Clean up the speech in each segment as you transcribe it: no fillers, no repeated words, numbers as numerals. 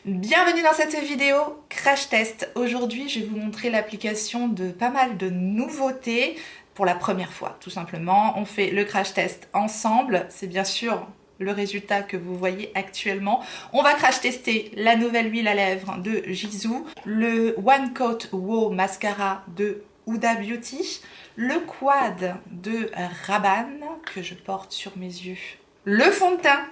Bienvenue dans cette vidéo crash test. Aujourd'hui, je vais vous montrer l'application de pas mal de nouveautés pour la première fois, tout simplement. On fait le crash test ensemble. C'est bien sûr le résultat que vous voyez actuellement. On va crash tester la nouvelle huile à lèvres de Gisou, le One Coat Wow Mascara de Huda Beauty, le quad de Rabanne que je porte sur mes yeux, le fond de teint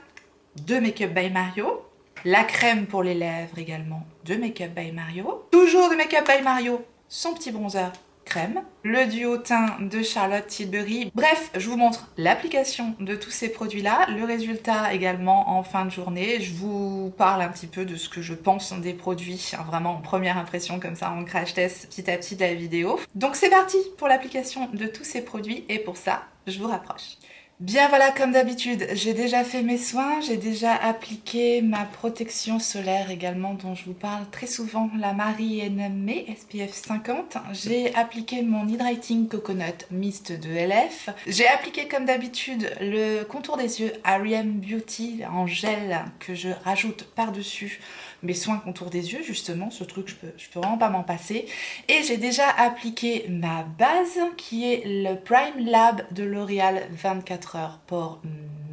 de Make Up by Mario, la crème pour les lèvres également de Make Up by Mario, toujours de Make Up by Mario, son petit bronzer crème, le duo teint de Charlotte Tilbury. Bref, je vous montre l'application de tous ces produits-là, le résultat également en fin de journée. Je vous parle un petit peu de ce que je pense des produits, vraiment en première impression comme ça, en crash test petit à petit de la vidéo. Donc c'est parti pour l'application de tous ces produits et pour ça, je vous rapproche. Bien voilà, comme d'habitude, j'ai déjà fait mes soins, j'ai déjà appliqué ma protection solaire également dont je vous parle très souvent, la Marie NME SPF 50. J'ai appliqué mon Hydrating Coconut Mist de LF. J'ai appliqué comme d'habitude le contour des yeux R.E.M. Beauty en gel que je rajoute par-dessus mes soins contour des yeux, justement, ce truc je peux vraiment pas m'en passer. Et j'ai déjà appliqué ma base qui est le Prime Lab de L'Oréal 24 heures Pore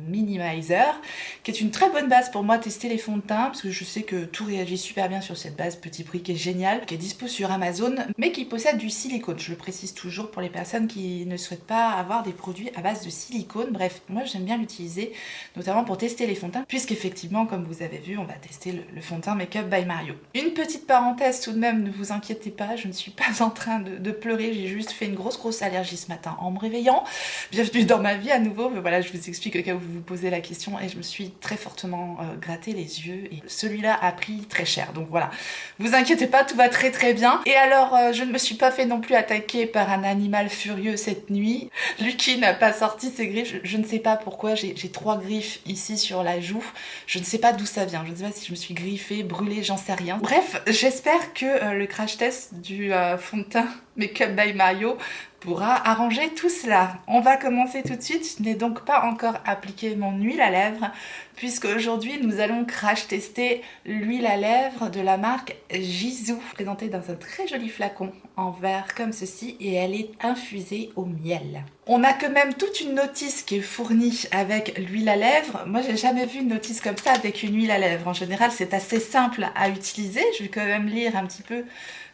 Minimizer, qui est une très bonne base pour moi tester les fonds de teint, parce que je sais que tout réagit super bien sur cette base petit prix qui est géniale, qui est dispo sur Amazon, mais qui possède du silicone. Je le précise toujours pour les personnes qui ne souhaitent pas avoir des produits à base de silicone. Bref, moi j'aime bien l'utiliser, notamment pour tester les fonds de teint, puisqu'effectivement, comme vous avez vu, on va tester le fond de teint Make Up by Mario. Une petite parenthèse tout de même, ne vous inquiétez pas, je ne suis pas en train de pleurer, j'ai juste fait une grosse allergie ce matin en me réveillant. Bienvenue dans ma vie à nouveau, mais voilà, je vous explique au cas où vous vous posez la question, et je me suis très fortement gratté les yeux, et celui-là a pris très cher, donc voilà. Vous inquiétez pas, tout va très bien. Et alors, je ne me suis pas fait non plus attaquer par un animal furieux cette nuit. Lucky n'a pas sorti ses griffes, je ne sais pas pourquoi, j'ai 3 griffes ici sur la joue, je ne sais pas d'où ça vient, je ne sais pas si je me suis griffée, brûlée, j'en sais rien. Bref, j'espère que le crash test du fond de teint Make Up by Mario pourra arranger tout cela. On va commencer tout de suite. Je n'ai donc pas encore appliqué mon huile à lèvres, puisque aujourd'hui nous allons crash tester l'huile à lèvres de la marque Gisou, présentée dans un très joli flacon en verre comme ceci, et elle est infusée au miel. On a quand même toute une notice qui est fournie avec l'huile à lèvres. Moi j'ai jamais vu une notice comme ça avec une huile à lèvres. En général c'est assez simple à utiliser. Je vais quand même lire un petit peu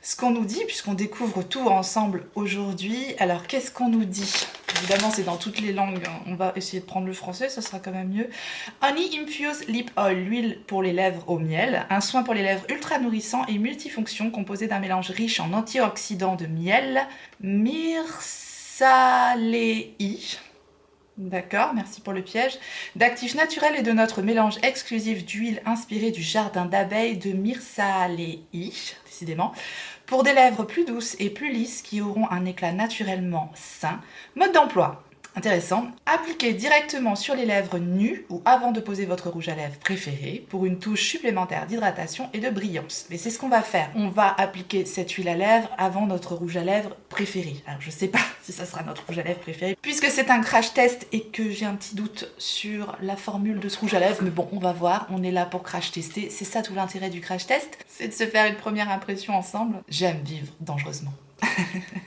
ce qu'on nous dit, puisqu'on découvre tout ensemble aujourd'hui. Alors, qu'est-ce qu'on nous dit? Évidemment, c'est dans toutes les langues. On va essayer de prendre le français, ça sera quand même mieux. Honey Infused Lip Oil, l'huile pour les lèvres au miel. Un soin pour les lèvres ultra nourrissant et multifonction, composé d'un mélange riche en antioxydants de miel, myrsaléi. D'accord, merci pour le piège. D'actifs naturels et de notre mélange exclusif d'huile inspirée du jardin d'abeilles de Myrsaléi, décidément, pour des lèvres plus douces et plus lisses qui auront un éclat naturellement sain. Mode d'emploi. Intéressant. Appliquez directement sur les lèvres nues ou avant de poser votre rouge à lèvres préféré pour une touche supplémentaire d'hydratation et de brillance. Mais c'est ce qu'on va faire. On va appliquer cette huile à lèvres avant notre rouge à lèvres préféré. Alors je sais pas si ça sera notre rouge à lèvres préféré, puisque c'est un crash test et que j'ai un petit doute sur la formule de ce rouge à lèvres. Mais bon, on va voir. On est là pour crash tester. C'est ça tout l'intérêt du crash test. C'est de se faire une première impression ensemble. J'aime vivre dangereusement.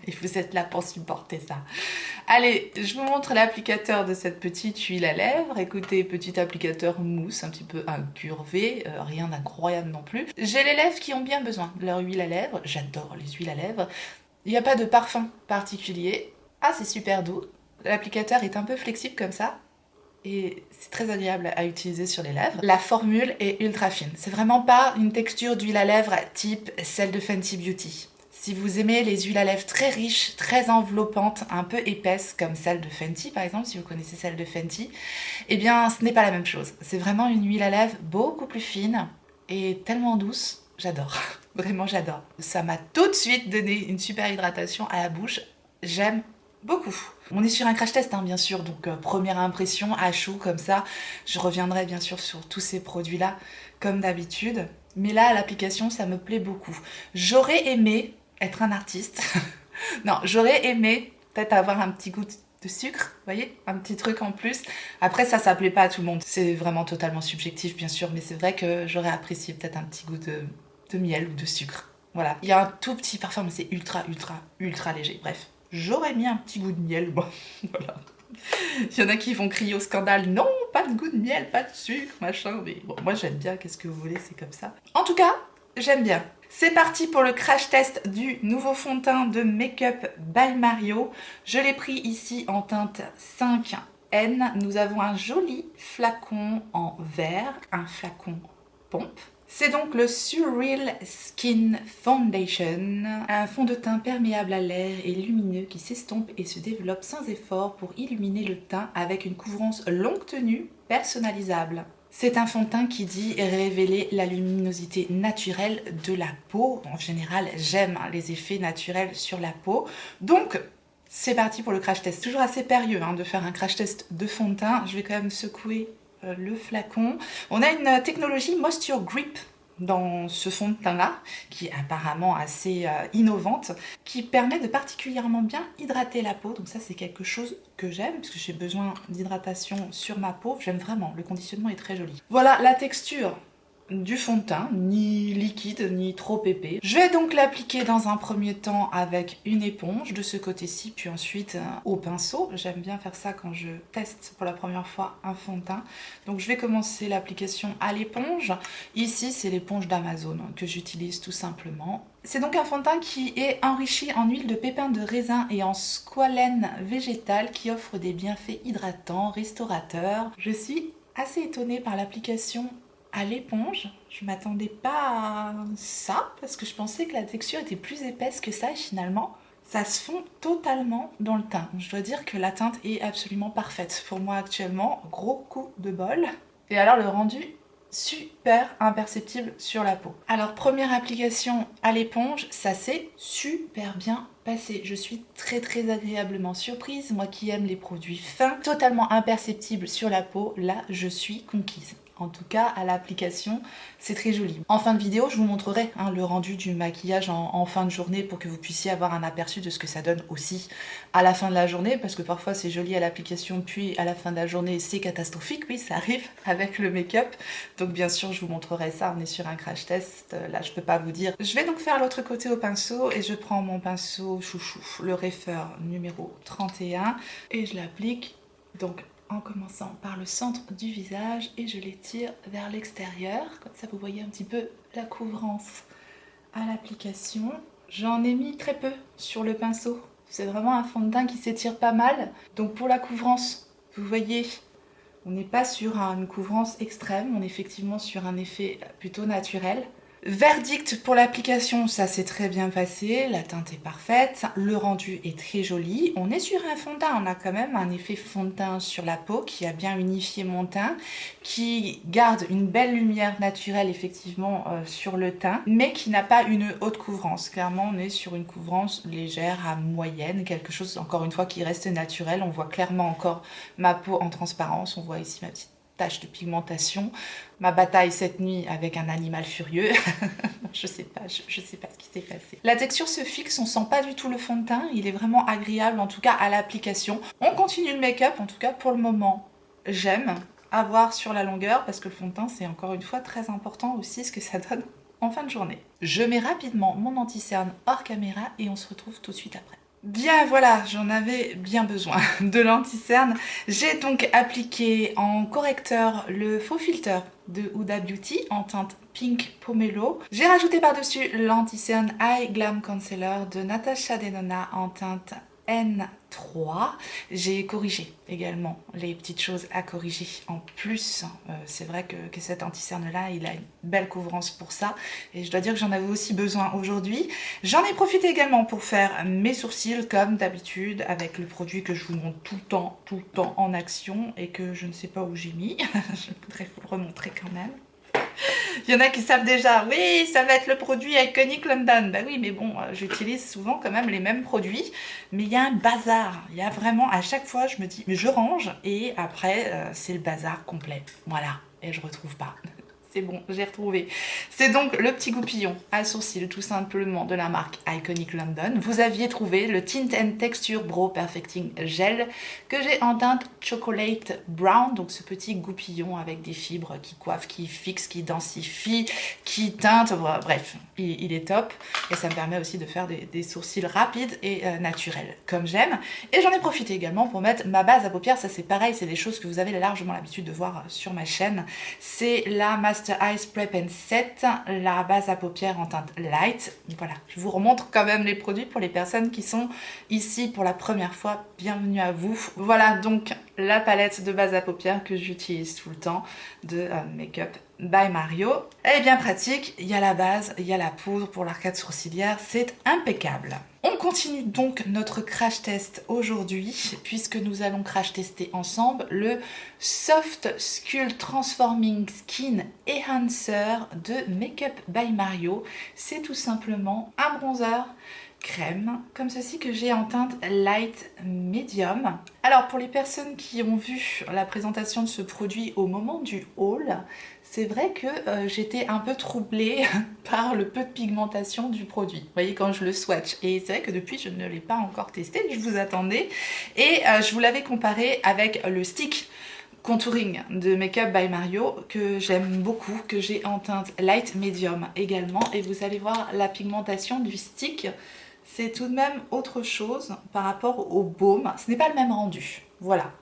Et vous êtes là pour supporter ça. Allez, je vous montre l'applicateur de cette petite huile à lèvres. Écoutez, petit applicateur mousse, un petit peu incurvé, rien d'incroyable non plus. J'ai les lèvres qui ont bien besoin de leur huile à lèvres. J'adore les huiles à lèvres. Il n'y a pas de parfum particulier. Ah, c'est super doux. L'applicateur est un peu flexible comme ça. Et c'est très agréable à utiliser sur les lèvres. La formule est ultra fine. C'est vraiment pas une texture d'huile à lèvres type celle de Fenty Beauty. Si vous aimez les huiles à lèvres très riches, très enveloppantes, un peu épaisses, comme celle de Fenty par exemple, si vous connaissez celle de Fenty, eh bien ce n'est pas la même chose. C'est vraiment une huile à lèvres beaucoup plus fine et tellement douce. J'adore, vraiment j'adore. Ça m'a tout de suite donné une super hydratation à la bouche. J'aime beaucoup. On est sur un crash test, hein, bien sûr, donc première impression à chaud comme ça. Je reviendrai bien sûr sur tous ces produits-là, comme d'habitude. Mais là, l'application, ça me plaît beaucoup. J'aurais aimé être un artiste. Non, j'aurais aimé peut-être avoir un petit goût de sucre, vous voyez, un petit truc en plus. Après ça plaît pas à tout le monde, c'est vraiment totalement subjectif bien sûr, mais c'est vrai que j'aurais apprécié peut-être un petit goût de miel ou de sucre. Voilà, il y a un tout petit parfum, mais c'est ultra léger. Bref, j'aurais mis un petit goût de miel, bon, voilà. Il y en a qui vont crier au scandale, non, pas de goût de miel, pas de sucre, machin, mais bon, moi j'aime bien, qu'est-ce que vous voulez, c'est comme ça. En tout cas, j'aime bien. C'est parti pour le crash test du nouveau fond de teint de Make Up by Mario. Je l'ai pris ici en teinte 5N. Nous avons un joli flacon en verre, un flacon pompe. C'est donc le Surreal Skin Foundation, un fond de teint perméable à l'air et lumineux qui s'estompe et se développe sans effort pour illuminer le teint avec une couvrance longue tenue personnalisable. C'est un fond de teint qui dit révéler la luminosité naturelle de la peau. En général, j'aime les effets naturels sur la peau. Donc, c'est parti pour le crash test. Toujours assez périlleux de faire un crash test de fond de teint. Je vais quand même secouer le flacon. On a une technologie Moisture Grip dans ce fond de teint là, qui est apparemment assez innovante, qui permet de particulièrement bien hydrater la peau. Donc ça c'est quelque chose que j'aime, parce que j'ai besoin d'hydratation sur ma peau. J'aime vraiment, le conditionnement est très joli. Voilà la texture du fond de teint, ni liquide ni trop épais. Je vais donc l'appliquer dans un premier temps avec une éponge de ce côté-ci, puis ensuite au pinceau. J'aime bien faire ça quand je teste pour la première fois un fond de teint. Donc je vais commencer l'application à l'éponge. Ici c'est l'éponge d'Amazon que j'utilise tout simplement. C'est donc un fond de teint qui est enrichi en huile de pépins de raisin et en squalène végétale qui offre des bienfaits hydratants, restaurateurs. Je suis assez étonnée par l'application à l'éponge. Je m'attendais pas à ça parce que je pensais que la texture était plus épaisse que ça et finalement ça se fond totalement dans le teint. Je dois dire que la teinte est absolument parfaite pour moi actuellement. Gros coup de bol. Et alors le rendu super imperceptible sur la peau. Alors première application à l'éponge, ça s'est super bien passé. Je suis très agréablement surprise. Moi qui aime les produits fins, totalement imperceptibles sur la peau, là je suis conquise. En tout cas, à l'application, c'est très joli. En fin de vidéo, je vous montrerai le rendu du maquillage en fin de journée pour que vous puissiez avoir un aperçu de ce que ça donne aussi à la fin de la journée, parce que parfois c'est joli à l'application, puis à la fin de la journée, c'est catastrophique. Oui, ça arrive avec le make-up. Donc bien sûr, je vous montrerai ça. On est sur un crash test. Là, je peux pas vous dire. Je vais donc faire l'autre côté au pinceau et je prends mon pinceau chouchou, le Reifer numéro 31 et je l'applique donc en commençant par le centre du visage et je l'étire vers l'extérieur. Comme ça, vous voyez un petit peu la couvrance à l'application. J'en ai mis très peu sur le pinceau. C'est vraiment un fond de teint qui s'étire pas mal. Donc pour la couvrance, vous voyez, on n'est pas sur une couvrance extrême. On est effectivement sur un effet plutôt naturel. Verdict pour l'application, ça s'est très bien passé, la teinte est parfaite, le rendu est très joli. On est sur un fond de teint, on a quand même un effet fond de teint sur la peau qui a bien unifié mon teint, qui garde une belle lumière naturelle effectivement sur le teint, mais qui n'a pas une haute couvrance. Clairement, on est sur une couvrance légère à moyenne, quelque chose encore une fois qui reste naturel. On voit clairement encore ma peau en transparence, on voit ici ma petite tache de pigmentation, ma bataille cette nuit avec un animal furieux. je sais pas ce qui s'est passé. La texture se fixe, on sent pas du tout le fond de teint, il est vraiment agréable en tout cas à l'application. On continue le make-up, en tout cas pour le moment, j'aime avoir sur la longueur parce que le fond de teint c'est encore une fois très important aussi ce que ça donne en fin de journée. Je mets rapidement mon anti-cerne hors caméra et on se retrouve tout de suite après. Bien voilà, j'en avais bien besoin de l'anti-cerne. J'ai donc appliqué en correcteur le faux filter de Huda Beauty en teinte Pink Pomelo. J'ai rajouté par-dessus l'anti-cerne Eye Glam Concealer de Natasha Denona en teinte N3. J'ai corrigé également les petites choses à corriger en plus. C'est vrai que cet anti-cerne là, il a une belle couvrance pour ça. Et je dois dire que j'en avais aussi besoin aujourd'hui. J'en ai profité également pour faire mes sourcils comme d'habitude avec le produit que je vous montre tout le temps en action et que je ne sais pas où j'ai mis. Je voudrais vous le remontrer quand même. Il y en a qui savent déjà, oui, ça va être le produit Iconic London. Bah oui, mais bon, j'utilise souvent quand même les mêmes produits. Mais il y a un bazar. Il y a vraiment, à chaque fois, je me dis, mais je range. Et après, c'est le bazar complet. Voilà. Et je retrouve pas. c'est bon, j'ai retrouvé. C'est donc le petit goupillon à sourcils tout simplement de la marque Iconic London. Vous aviez trouvé le Tint and Texture Brow Perfecting Gel que j'ai en teinte Chocolate Brown, donc ce petit goupillon avec des fibres qui coiffent, qui fixent, qui densifient, qui teintent, bref, il est top. Et ça me permet aussi de faire des sourcils rapides et naturels, comme j'aime. Et j'en ai profité également pour mettre ma base à paupières. Ça c'est pareil, c'est des choses que vous avez largement l'habitude de voir sur ma chaîne. C'est la Master Eyes Prep and Set, la base à paupières en teinte light. Voilà, je vous remontre quand même les produits pour les personnes qui sont ici pour la première fois. Bienvenue à vous. Voilà donc la palette de base à paupières que j'utilise tout le temps de Make Up by Mario. Elle est bien pratique, il y a la base, il y a la poudre pour l'arcade sourcilière, c'est impeccable. On continue donc notre crash test aujourd'hui puisque nous allons crash tester ensemble le Soft Sculpt Transforming Skin Enhancer de Make Up by Mario. C'est tout simplement un bronzer crème comme ceci que j'ai en teinte light medium. Alors pour les personnes qui ont vu la présentation de ce produit au moment du haul, c'est vrai que j'étais un peu troublée par le peu de pigmentation du produit. Vous voyez quand je le swatch. Et c'est vrai que depuis je ne l'ai pas encore testé, je vous attendais. Et je vous l'avais comparé avec le stick contouring de Make Up by Mario que j'aime beaucoup, que j'ai en teinte light medium également. Et vous allez voir la pigmentation du stick. C'est tout de même autre chose par rapport au baume. Ce n'est pas le même rendu. Voilà.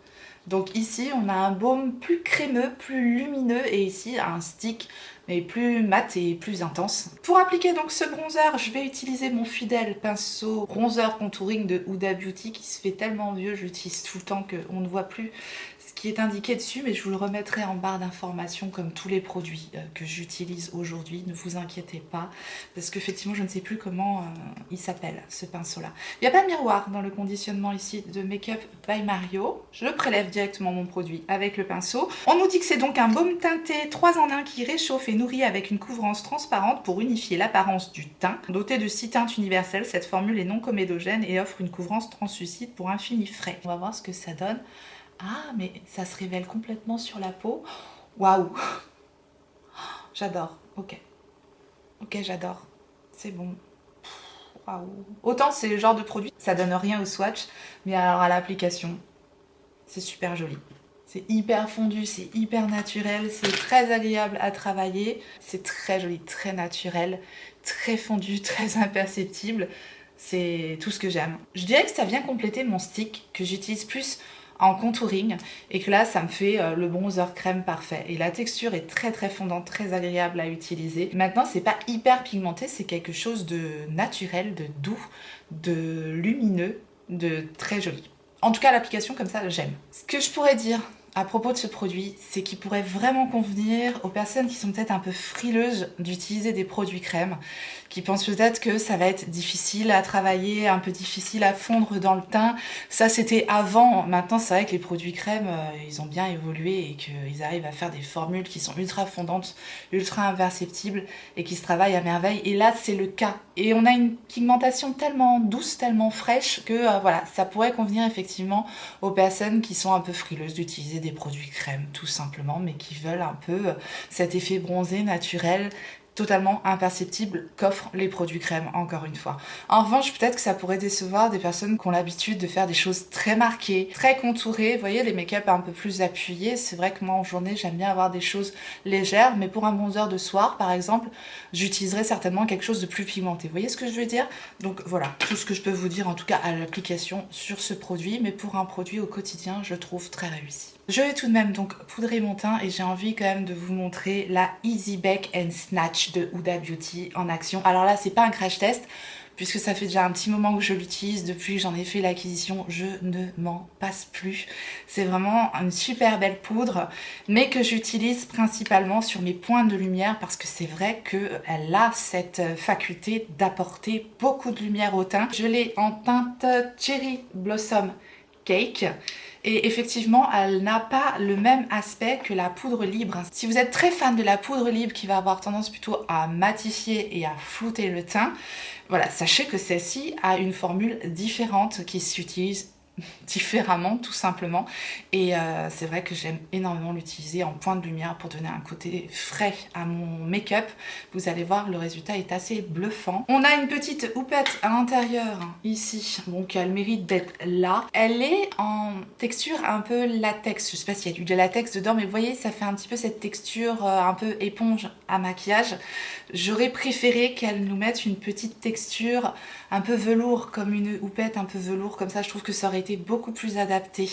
Donc ici, on a un baume plus crémeux, plus lumineux et ici, un stick mais plus mat et plus intense. Pour appliquer donc ce bronzer, je vais utiliser mon fidèle pinceau bronzer contouring de Huda Beauty qui se fait tellement vieux, je l'utilise tout le temps qu'on ne voit plus ce qui est indiqué dessus, mais je vous le remettrai en barre d'informations comme tous les produits que j'utilise aujourd'hui. Ne vous inquiétez pas, parce qu'effectivement je ne sais plus comment il s'appelle ce pinceau-là. Il n'y a pas de miroir dans le conditionnement ici de Make Up by Mario. Je prélève directement mon produit avec le pinceau. On nous dit que c'est donc un baume teinté 3 en 1 qui réchauffe et nourrit avec une couvrance transparente pour unifier l'apparence du teint. Doté de 6 teintes universelles, cette formule est non comédogène et offre une couvrance translucide pour un fini frais. On va voir ce que ça donne. Ah, mais ça se révèle complètement sur la peau. Waouh! J'adore. Ok. Ok, j'adore. C'est bon. Waouh! Autant c'est le genre de produit, ça donne rien au swatch, mais alors à l'application, c'est super joli. C'est hyper fondu, c'est hyper naturel, c'est très agréable à travailler. C'est très joli, très naturel, très fondu, très imperceptible. C'est tout ce que j'aime. Je dirais que ça vient compléter mon stick que j'utilise plus en contouring et que là ça me fait le bronzer crème parfait et la texture est très très fondante, très agréable à utiliser. Maintenant c'est pas hyper pigmenté, c'est quelque chose de naturel, de doux, de lumineux, de très joli. En tout cas l'application comme ça j'aime. Ce que je pourrais dire à propos de ce produit, c'est qu'il pourrait vraiment convenir aux personnes qui sont peut-être un peu frileuses d'utiliser des produits crème, qui pensent peut-être que ça va être difficile à travailler, un peu difficile à fondre dans le teint. Ça c'était avant, maintenant c'est vrai que les produits crème, ils ont bien évolué et qu'ils arrivent à faire des formules qui sont ultra fondantes, ultra imperceptibles et qui se travaillent à merveille. Et là c'est le cas. Et on a une pigmentation tellement douce, tellement fraîche que voilà, ça pourrait convenir effectivement aux personnes qui sont un peu frileuses d'utiliser des produits crème tout simplement, mais qui veulent un peu cet effet bronzé naturel totalement imperceptible qu'offrent les produits crème, encore une fois. En revanche, peut-être que ça pourrait décevoir des personnes qui ont l'habitude de faire des choses très marquées, très contourées. Vous voyez, les make-up un peu plus appuyés. C'est vrai que moi, en journée, j'aime bien avoir des choses légères, mais pour un bronzer de soir, par exemple, j'utiliserais certainement quelque chose de plus pigmenté. Vous voyez ce que je veux dire? Donc voilà, tout ce que je peux vous dire, en tout cas à l'application sur ce produit, mais pour un produit au quotidien, je trouve très réussi. Je vais tout de même donc poudrer mon teint et j'ai envie quand même de vous montrer la Easy Bake and Snatch de Huda Beauty en action. Alors là, c'est pas un crash test puisque ça fait déjà un petit moment que je l'utilise. Depuis que j'en ai fait l'acquisition, je ne m'en passe plus. C'est vraiment une super belle poudre, mais que j'utilise principalement sur mes points de lumière parce que c'est vrai qu'elle a cette faculté d'apporter beaucoup de lumière au teint. Je l'ai en teinte Cherry Blossom Cake. Et effectivement, elle n'a pas le même aspect que la poudre libre. Si vous êtes très fan de la poudre libre qui va avoir tendance plutôt à matifier et à flouter le teint, voilà, sachez que celle-ci a une formule différente qui s'utilise différemment tout simplement et c'est vrai que j'aime énormément l'utiliser en point de lumière pour donner un côté frais à mon make-up. Vous allez voir, le résultat est assez bluffant. On a une petite houppette à l'intérieur ici, donc elle mérite d'être là. Elle est en texture un peu latex, je sais pas s'il y a du latex dedans, mais vous voyez, ça fait un petit peu cette texture un peu éponge à maquillage. J'aurais préféré qu'elle nous mette une petite texture un peu velours, comme une houppette un peu velours, comme ça je trouve que ça aurait été beaucoup plus adapté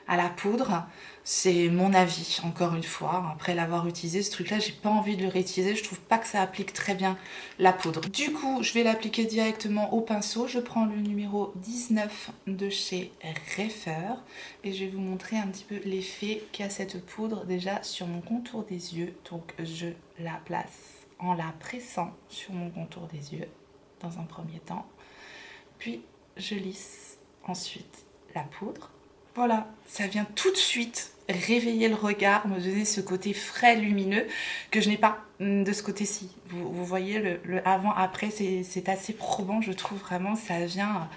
à la poudre. C'est mon avis, encore une fois. Après l'avoir utilisé, ce truc-là, j'ai pas envie de le réutiliser. Je trouve pas que ça applique très bien la poudre. Du coup, je vais l'appliquer directement au pinceau. Je prends le numéro 19 de chez Reifer et je vais vous montrer un petit peu l'effet qu'a cette poudre déjà sur mon contour des yeux. Donc, je la place en la pressant sur mon contour des yeux dans un premier temps. Puis, je lisse ensuite la poudre. Voilà, ça vient tout de suite réveiller le regard, me donner ce côté frais, lumineux que je n'ai pas de ce côté-ci. Vous voyez le avant-après, c'est assez probant, je trouve vraiment. Ça vient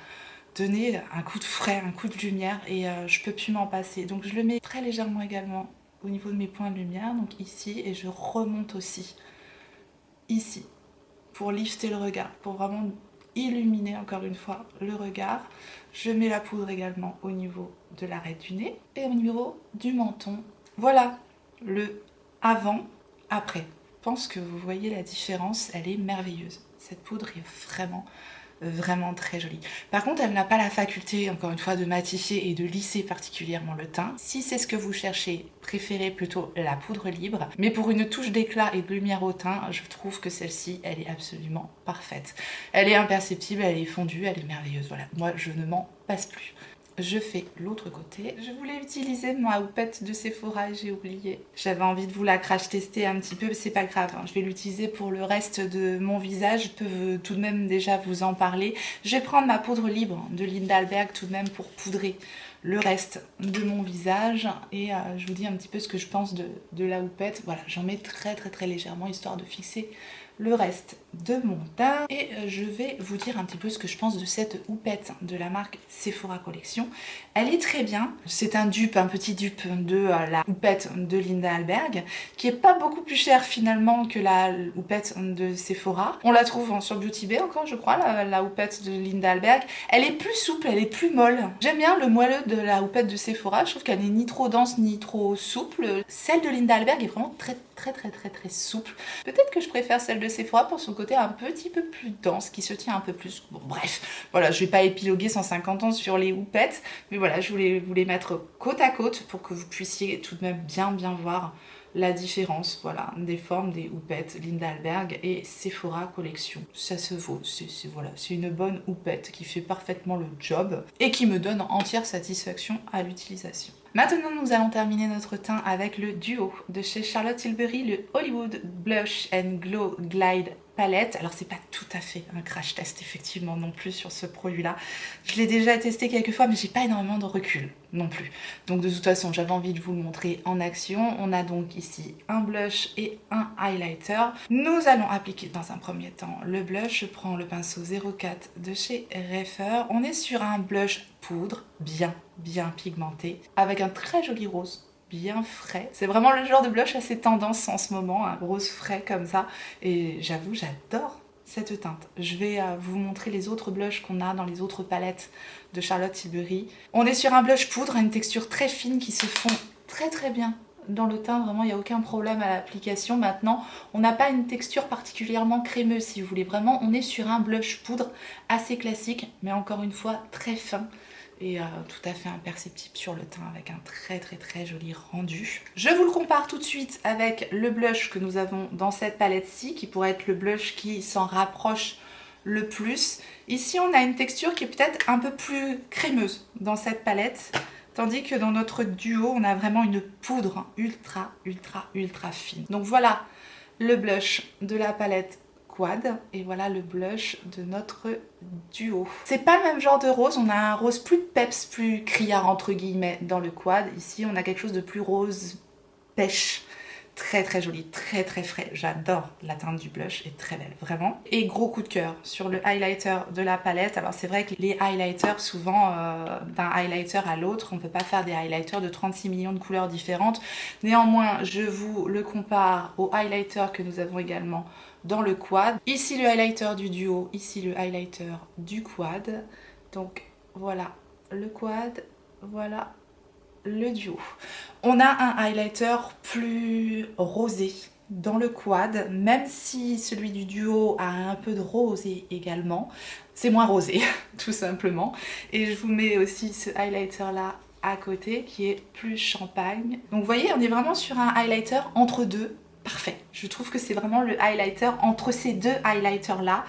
donner un coup de frais, un coup de lumière et je peux plus m'en passer. Donc je le mets très légèrement également au niveau de mes points de lumière, donc ici, et je remonte aussi ici pour lifter le regard, pour vraiment illuminer encore une fois le regard. Je mets la poudre également au niveau de l'arête du nez et au niveau du menton. Voilà le avant, après. Je pense que vous voyez la différence, elle est merveilleuse. Cette poudre est vraiment très jolie. Par contre, elle n'a pas la faculté, encore une fois, de matifier et de lisser particulièrement le teint. Si c'est ce que vous cherchez, préférez plutôt la poudre libre. Mais pour une touche d'éclat et de lumière au teint, je trouve que celle-ci, elle est absolument parfaite. Elle est imperceptible, elle est fondue, elle est merveilleuse. Voilà, moi, je ne m'en passe plus. Je fais l'autre côté. Je voulais utiliser ma houppette de Sephora et j'ai oublié. J'avais envie de vous la crash tester un petit peu, mais c'est pas grave. Hein. Je vais l'utiliser pour le reste de mon visage. Je peux tout de même déjà vous en parler. Je vais prendre ma poudre libre de Lindalberg tout de même pour poudrer le reste de mon visage. Et je vous dis un petit peu ce que je pense de la houppette. Voilà, j'en mets très légèrement histoire de fixer le reste de mon teint et je vais vous dire un petit peu ce que je pense de cette houppette de la marque Sephora Collection. Elle est très bien, c'est un petit dupe de la houppette de Lindalberg qui est pas beaucoup plus chère finalement que la houppette de Sephora. On la trouve sur Beauty Bay encore je crois, la houppette de Lindalberg. Elle est plus souple, elle est plus molle. J'aime bien le moelleux de la houppette de Sephora, je trouve qu'elle n'est ni trop dense ni trop souple. Celle de Lindalberg est vraiment très souple. Peut-être que je préfère celle de Sephora pour son côté un petit peu plus dense, qui se tient un peu plus. Bon bref, voilà, je vais pas épiloguer 150 ans sur les houpettes, mais voilà, je voulais vous les mettre côte à côte pour que vous puissiez tout de même bien voir la différence, voilà, des formes des houpettes Lindalberg et Sephora Collection. Ça se vaut, c'est une bonne houppette qui fait parfaitement le job et qui me donne entière satisfaction à l'utilisation. Maintenant, nous allons terminer notre teint avec le duo de chez Charlotte Tilbury, le Hollywood Blush and Glow Glide Palette. Alors, c'est pas tout à fait un crash test, effectivement, non plus sur ce produit-là. Je l'ai déjà testé quelques fois, mais j'ai pas énormément de recul non plus. Donc, de toute façon, j'avais envie de vous le montrer en action. On a donc ici un blush et un highlighter. Nous allons appliquer dans un premier temps le blush. Je prends le pinceau 04 de chez Reifer. On est sur un blush poudre bien pigmenté avec un très joli rose bien frais. C'est vraiment le genre de blush assez tendance en ce moment, un rose frais comme ça et j'avoue j'adore cette teinte. Je vais vous montrer les autres blushs qu'on a dans les autres palettes de Charlotte Tilbury. On est sur un blush poudre à une texture très fine qui se fond très bien dans le teint, vraiment il n'y a aucun problème à l'application. Maintenant on n'a pas une texture particulièrement crémeuse si vous voulez, vraiment on est sur un blush poudre assez classique mais encore une fois très fin et tout à fait imperceptible sur le teint avec un très joli rendu. Je vous le compare tout de suite avec le blush que nous avons dans cette palette-ci qui pourrait être le blush qui s'en rapproche le plus. Ici on a une texture qui est peut-être un peu plus crémeuse dans cette palette. Tandis que dans notre duo, on a vraiment une poudre ultra fine. Donc voilà le blush de la palette Quad et voilà le blush de notre duo. C'est pas le même genre de rose, on a un rose plus peps, plus criard entre guillemets dans le Quad. Ici on a quelque chose de plus rose pêche, très très joli, très très frais. J'adore la teinte du blush, est très belle, vraiment. Et gros coup de cœur sur le highlighter de la palette. Alors c'est vrai que les highlighters, souvent d'un highlighter à l'autre, on ne peut pas faire des highlighters de 36 millions de couleurs différentes. Néanmoins, je vous le compare au highlighter que nous avons également dans le quad. Ici le highlighter du duo, ici le highlighter du quad. Donc voilà le quad, voilà le duo. On a un highlighter plus rosé dans le quad, même si celui du duo a un peu de rosé également. C'est moins rosé, tout simplement. Et je vous mets aussi ce highlighter là à côté qui est plus champagne. Donc vous voyez, on est vraiment sur un highlighter entre deux. Parfait. Je trouve que c'est vraiment le highlighter entre ces deux highlighters là.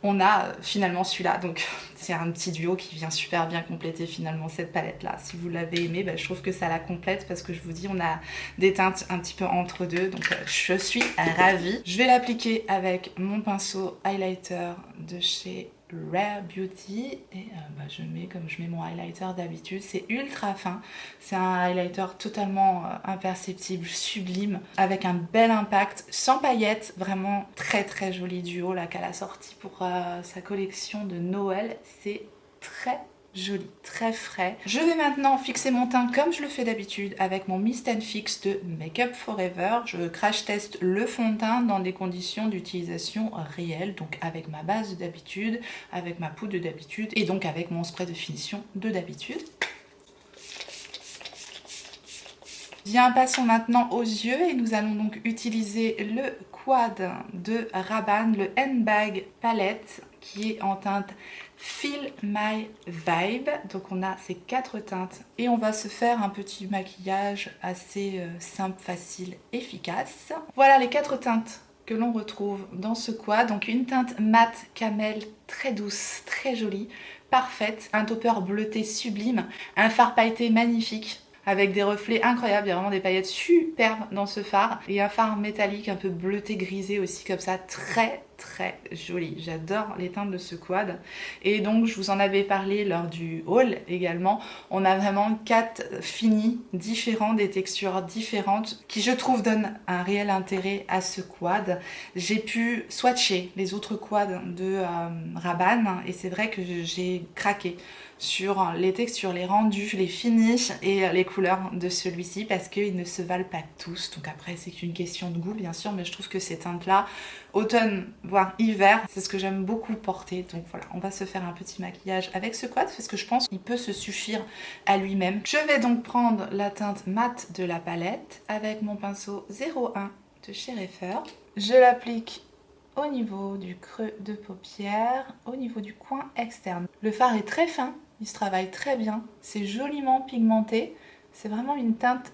On a finalement celui-là, donc c'est un petit duo qui vient super bien compléter finalement cette palette là. Si vous l'avez aimé, je trouve que ça la complète parce que je vous dis on a des teintes un petit peu entre deux, donc je suis ravie. Je vais l'appliquer avec mon pinceau highlighter de chez Rare Beauty et je mets comme je mets mon highlighter d'habitude. C'est ultra fin, c'est un highlighter totalement imperceptible, sublime, avec un bel impact, sans paillettes, vraiment très très joli duo là qu'elle a sorti pour sa collection de Noël. C'est très joli, très frais. Je vais maintenant fixer mon teint comme je le fais d'habitude avec mon Mist & Fix de Make Up For Ever. Je crash teste le fond de teint dans des conditions d'utilisation réelles, donc avec ma base d'habitude, avec ma poudre d'habitude et donc avec mon spray de finition de d'habitude. Bien, passons maintenant aux yeux et nous allons donc utiliser le quad de Rabanne, le Handbag Palette qui est en teinte Feel My Vibe. Donc on a ces 4 teintes et on va se faire un petit maquillage assez simple, facile, efficace. Voilà les 4 teintes que l'on retrouve dans ce quad. Donc une teinte mat camel très douce, très jolie, parfaite, un topper bleuté sublime, un fard pailleté magnifique avec des reflets incroyables, il y a vraiment des paillettes superbes dans ce fard et un fard métallique un peu bleuté grisé aussi comme ça, très très joli. J'adore les teintes de ce quad et donc je vous en avais parlé lors du haul également. On a vraiment 4 finis différents, des textures différentes qui je trouve donnent un réel intérêt à ce quad. J'ai pu swatcher les autres quads de Rabanne et c'est vrai que j'ai craqué sur les textures, les rendus, les finis et les couleurs de celui-ci parce qu'ils ne se valent pas tous. Donc après c'est qu'une question de goût bien sûr, mais je trouve que ces teintes là, automne voire hiver, c'est ce que j'aime beaucoup porter. Donc voilà, on va se faire un petit maquillage avec ce quad parce que je pense qu'il peut se suffire à lui-même. Je vais donc prendre la teinte mat de la palette avec mon pinceau 01 de chez Refer. Je l'applique au niveau du creux de paupière, au niveau du coin externe. Le fard est très fin, il se travaille très bien, c'est joliment pigmenté, c'est vraiment une teinte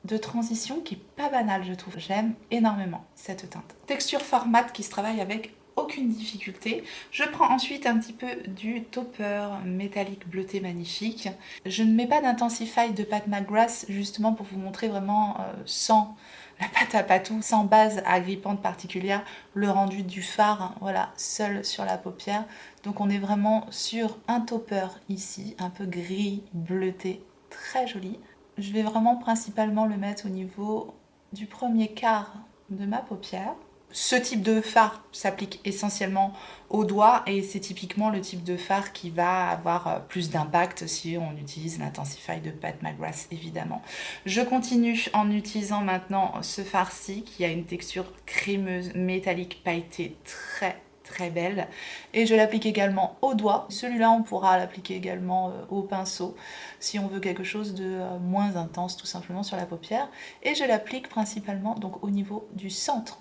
de transition qui est pas banale je trouve. J'aime énormément cette teinte. Texture fard mat qui se travaille avec aucune difficulté. Je prends ensuite un petit peu du topper métallique bleuté magnifique. Je ne mets pas d'Intensify de Pat McGrath justement pour vous montrer vraiment sans la pâte à patou, sans base agrippante particulière, le rendu du fard, voilà, seul sur la paupière. Donc on est vraiment sur un topper ici, un peu gris, bleuté, très joli. Je vais vraiment principalement le mettre au niveau du premier quart de ma paupière. Ce type de fard s'applique essentiellement aux doigts et c'est typiquement le type de fard qui va avoir plus d'impact si on utilise l'Intensify de Pat McGrath évidemment. Je continue en utilisant maintenant ce fard-ci qui a une texture crémeuse, métallique, pailletée très belle et je l'applique également au doigt. Celui-là on pourra l'appliquer également au pinceau si on veut quelque chose de moins intense tout simplement sur la paupière et je l'applique principalement donc au niveau du centre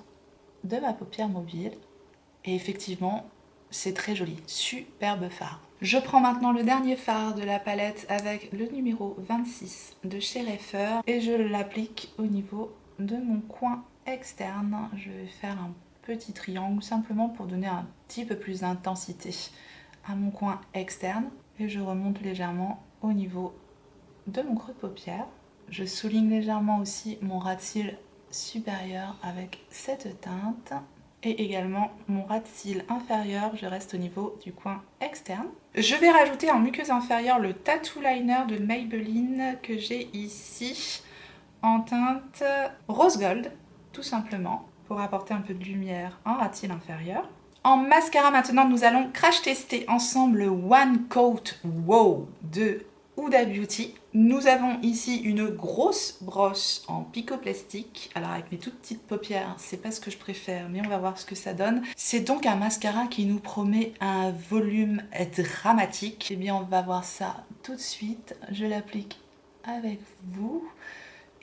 de ma paupière mobile et effectivement c'est très joli, superbe fard. Je prends maintenant le dernier fard de la palette avec le numéro 26 de chez Refer et je l'applique au niveau de mon coin externe. Je vais faire un petit triangle simplement pour donner un petit peu plus d'intensité à mon coin externe et je remonte légèrement au niveau de mon creux de paupière. Je souligne légèrement aussi mon ras de cils supérieur avec cette teinte et également mon ras de cils inférieur, je reste au niveau du coin externe. Je vais rajouter en muqueuse inférieure le Tattoo Liner de Maybelline que j'ai ici en teinte Rose Gold. tout simplement, pour apporter un peu de lumière en racine inférieure. En mascara maintenant, nous allons crash tester ensemble One Coat Wow de Huda Beauty. Nous avons ici une grosse brosse en picoplastique. Alors avec mes toutes petites paupières, c'est pas ce que je préfère, mais on va voir ce que ça donne. C'est donc un mascara qui nous promet un volume dramatique. Eh bien on va voir ça tout de suite. Je l'applique avec vous.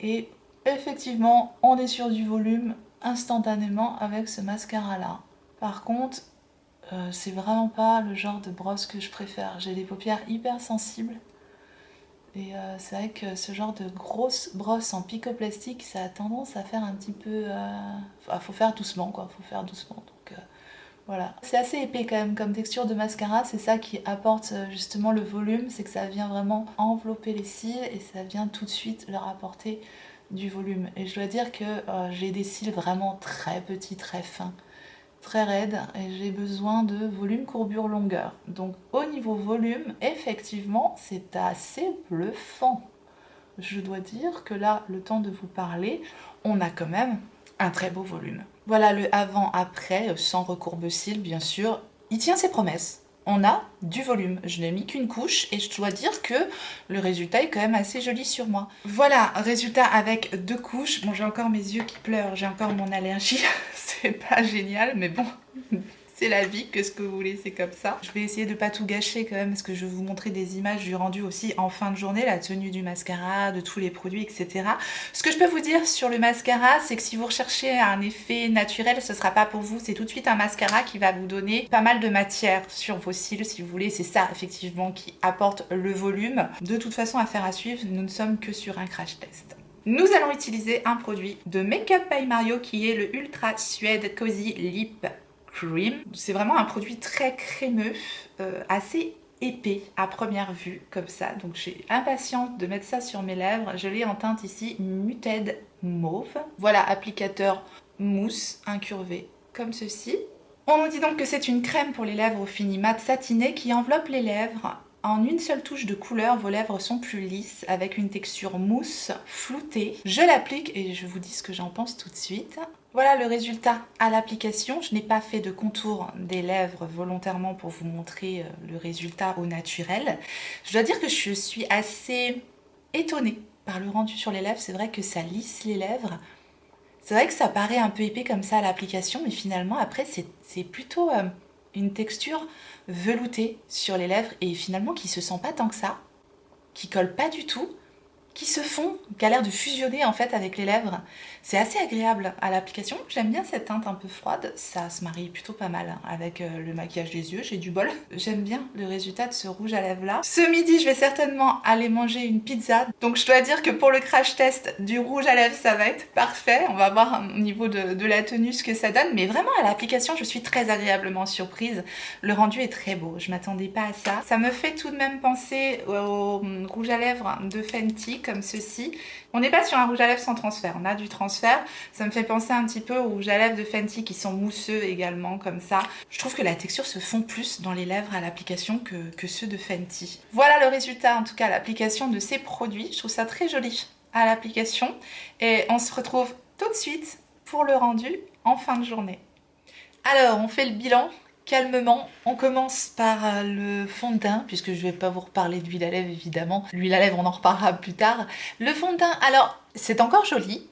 Et effectivement, on est sur du volume instantanément avec ce mascara-là. Par contre, c'est vraiment pas le genre de brosse que je préfère. J'ai des paupières hyper sensibles. Et c'est vrai que ce genre de grosse brosse en picoplastique, ça a tendance à faire un petit peu... faut faire doucement, quoi. Faut faire doucement. Donc voilà. C'est assez épais quand même comme texture de mascara. C'est ça qui apporte justement le volume. C'est que ça vient vraiment envelopper les cils et ça vient tout de suite leur apporter du volume. Et je dois dire que j'ai des cils vraiment très petits, très fins, très raides, et j'ai besoin de volume, courbure, longueur. Donc au niveau volume, effectivement, c'est assez bluffant. Je dois dire que là, le temps de vous parler, on a quand même un très beau volume. Voilà le avant-après, sans recourbe-cils bien sûr. Il tient ses promesses. On a du volume. Je n'ai mis qu'une couche et je dois dire que le résultat est quand même assez joli sur moi. Voilà, résultat avec 2 couches. Bon, j'ai encore mes yeux qui pleurent, j'ai encore mon allergie. C'est pas génial, mais bon, c'est la vie, que ce que vous voulez, c'est comme ça. Je vais essayer de pas tout gâcher quand même, parce que je vais vous montrer des images du rendu aussi en fin de journée, la tenue du mascara, de tous les produits, etc. Ce que je peux vous dire sur le mascara, c'est que si vous recherchez un effet naturel, ce sera pas pour vous. C'est tout de suite un mascara qui va vous donner pas mal de matière sur vos cils, si vous voulez. C'est ça, effectivement, qui apporte le volume. De toute façon, affaire à suivre, nous ne sommes que sur un crash test. Nous allons utiliser un produit de Make Up by Mario qui est le Ultra Suede Cozy Lip Cream. C'est vraiment un produit très crémeux, assez épais à première vue comme ça. Donc j'ai impatiente de mettre ça sur mes lèvres. Je l'ai en teinte ici Muted Mauve. Voilà, applicateur mousse incurvé comme ceci. On nous dit donc que c'est une crème pour les lèvres au fini mat satiné qui enveloppe les lèvres. En une seule touche de couleur, vos lèvres sont plus lisses avec une texture mousse floutée. Je l'applique et je vous dis ce que j'en pense tout de suite. Voilà le résultat à l'application. Je n'ai pas fait de contour des lèvres volontairement pour vous montrer le résultat au naturel. Je dois dire que je suis assez étonnée par le rendu sur les lèvres. C'est vrai que ça lisse les lèvres. C'est vrai que ça paraît un peu épais comme ça à l'application, mais finalement après c'est plutôt une texture veloutée sur les lèvres et finalement qui se sent pas tant que ça, qui colle pas du tout, qui se fond, qui a l'air de fusionner en fait avec les lèvres. C'est assez agréable à l'application. J'aime bien cette teinte un peu froide, ça se marie plutôt pas mal avec le maquillage des yeux, j'ai du bol. J'aime bien le résultat de ce rouge à lèvres là. Ce midi, je vais certainement aller manger une pizza, donc je dois dire que pour le crash test du rouge à lèvres, ça va être parfait. On va voir au niveau de la tenue ce que ça donne, mais vraiment à l'application, je suis très agréablement surprise. Le rendu est très beau, je m'attendais pas à ça. Ça me fait tout de même penser au rouge à lèvres de Fenty, comme ceci. On n'est pas sur un rouge à lèvres sans transfert, on a du transfert. Ça me fait penser un petit peu aux rouges à lèvres de Fenty qui sont mousseux également, comme ça. Je trouve que la texture se fond plus dans les lèvres à l'application que ceux de Fenty. Voilà le résultat, en tout cas, l'application de ces produits. Je trouve ça très joli à l'application. Et on se retrouve tout de suite pour le rendu en fin de journée. Alors, on fait le bilan. Calmement, on commence par le fond de teint, puisque je ne vais pas vous reparler d'huile à lèvres évidemment. L'huile à lèvres, on en reparlera plus tard. Le fond de teint, alors, c'est encore joli.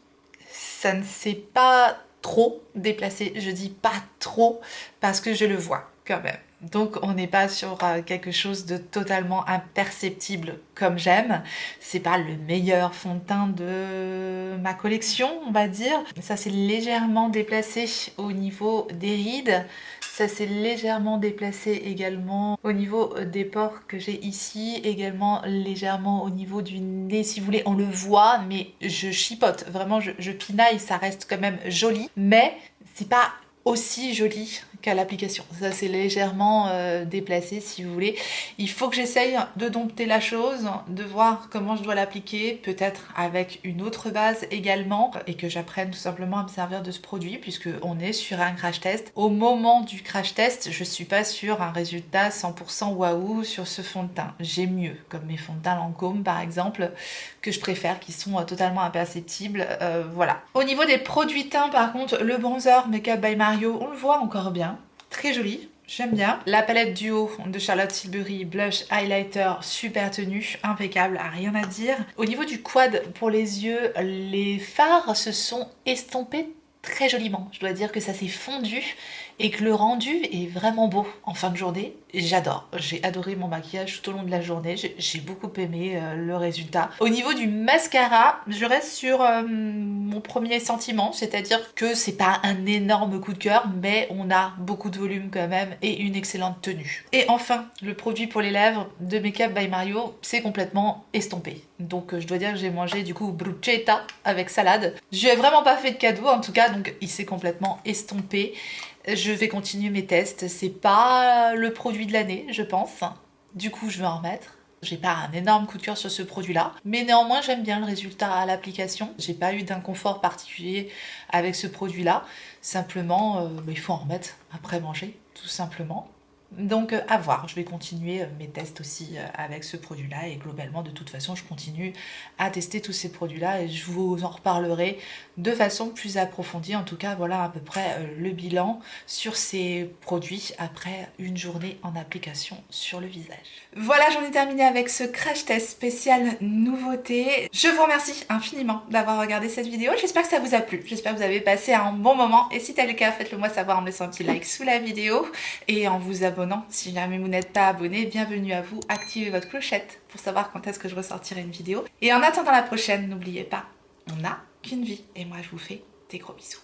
Ça ne s'est pas trop déplacé. Je dis pas trop, parce que je le vois quand même. Donc on n'est pas sur quelque chose de totalement imperceptible comme j'aime. C'est pas le meilleur fond de teint de ma collection, on va dire. Ça s'est légèrement déplacé au niveau des rides. Ça s'est légèrement déplacé également au niveau des pores que j'ai ici. Également légèrement au niveau du nez, si vous voulez. On le voit, mais je chipote. Vraiment, je pinaille. Ça reste quand même joli. Mais c'est pas aussi joli qu'à l'application. Ça c'est légèrement déplacé si vous voulez. Il faut que j'essaye de dompter la chose, de voir comment je dois l'appliquer, peut-être avec une autre base également, et que j'apprenne tout simplement à me servir de ce produit puisque on est sur un crash test. Au moment du crash test, je suis pas sur un résultat 100% waouh sur ce fond de teint. J'ai mieux, comme mes fonds de teint Lancôme par exemple, que je préfère, qui sont totalement imperceptibles. Voilà. Au niveau des produits teints par contre, le bronzer Makeup by Mario, on le voit encore bien. Très joli. J'aime bien. La palette duo de Charlotte Tilbury, blush, highlighter, super tenue, impeccable, rien à dire. Au niveau du quad pour les yeux, les fards se sont estompés très joliment. Je dois dire que ça s'est fondu et que le rendu est vraiment beau en fin de journée. J'adore. J'ai adoré mon maquillage tout au long de la journée. J'ai beaucoup aimé le résultat. Au niveau du mascara, je reste sur mon premier sentiment, c'est-à-dire que c'est pas un énorme coup de cœur, mais on a beaucoup de volume quand même et une excellente tenue. Et enfin, le produit pour les lèvres de Makeup by Mario, c'est complètement estompé. Donc je dois dire que j'ai mangé du coup bruschetta avec salade. Je lui ai vraiment pas fait de cadeau en tout cas, donc il s'est complètement estompé. Je vais continuer mes tests, c'est pas le produit de l'année je pense, du coup je vais en remettre. J'ai pas un énorme coup de cœur sur ce produit là, mais néanmoins j'aime bien le résultat à l'application. J'ai pas eu d'inconfort particulier avec ce produit là, simplement il faut en remettre après manger tout simplement. Donc à voir, je vais continuer mes tests aussi avec ce produit là et globalement de toute façon je continue à tester tous ces produits là et je vous en reparlerai de façon plus approfondie. En tout cas voilà à peu près le bilan sur ces produits après une journée en application sur le visage. Voilà, j'en ai terminé avec ce crash test spécial nouveauté. Je vous remercie infiniment d'avoir regardé cette vidéo, j'espère que ça vous a plu, j'espère que vous avez passé un bon moment et si tel est le cas faites-le moi savoir en me laissant un petit like sous la vidéo et en vous abonnant si jamais vous n'êtes pas abonné. Bienvenue à vous, activez votre clochette pour savoir quand est-ce que je ressortirai une vidéo. Et en attendant la prochaine, n'oubliez pas, on n'a qu'une vie. Et moi je vous fais des gros bisous.